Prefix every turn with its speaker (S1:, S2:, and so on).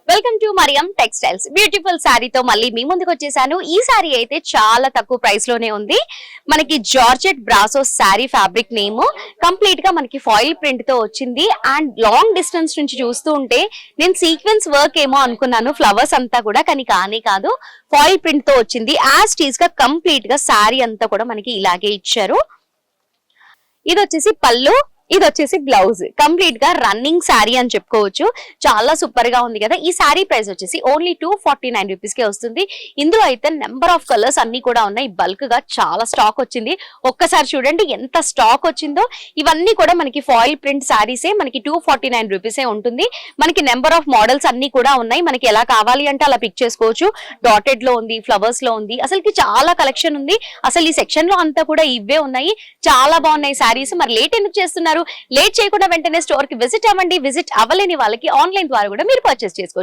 S1: Welcome to Mariyam textiles. Beautiful sari తో మళ్ళీ మీ ముందుకు వచ్చేసాను. ఈ శారీ అయితే చాలా తక్కువ ప్రైస్ లోనే ఉంది. మనకి georgette brasso sari fabric name complete గా మనకి ఫాయిల్ ప్రింట్ తో వచ్చింది. అండ్ లాంగ్ డిస్టెన్స్ నుంచి చూస్తూ ఉంటే నేను సీక్వెన్స్ వర్క్ ఏమో అనుకున్నాను, ఫ్లవర్స్ అంతా కూడా, కానీ కానే కాదు, ఫాయిల్ ప్రింట్ తో వచ్చింది. యాజ్ టీజ్ గా కంప్లీట్ గా శారీ అంతా కూడా మనకి ఇలాగే ఇచ్చారు. ఇది వచ్చేసి పళ్ళు, ఇది వచ్చేసి బ్లౌజ్. కంప్లీట్ గా రన్నింగ్ శారీ అని చెప్పుకోవచ్చు. చాలా సూపర్ గా ఉంది కదా. ఈ శారీ ప్రైస్ వచ్చేసి ఓన్లీ 249 రూపీస్ కే వస్తుంది. ఇందులో అయితే నెంబర్ ఆఫ్ కలర్స్ అన్ని కూడా ఉన్నాయి. బల్క్ గా చాలా స్టాక్ వచ్చింది. ఒక్కసారి చూడండి ఎంత స్టాక్ వచ్చిందో. ఇవన్నీ కూడా మనకి ఫాయిల్ ప్రింట్ శారీసే. మనకి 249 రూపీసే ఉంటుంది. మనకి నెంబర్ ఆఫ్ మోడల్స్ అన్ని కూడా ఉన్నాయి. మనకి ఎలా కావాలి అంటే అలా పిక్ చేసుకోవచ్చు. డాటెడ్ లో ఉంది, ఫ్లవర్స్ లో ఉంది, అసలుకి చాలా కలెక్షన్ ఉంది. అసలు ఈ సెక్షన్ లో అంతా కూడా ఇవే ఉన్నాయి. చాలా బాగున్నాయి శారీస్. మరి లేట్ ఎందుకు చేస్తున్నారు? లేట్ చేయకుండా వెంటనే స్టోర్ కి విజిట్ అవ్వండి. విజిట్ అవ్వలేని వాళ్ళకి ఆన్లైన్ ద్వారా కూడా మీరు పర్చేస్ చేసుకోవచ్చు.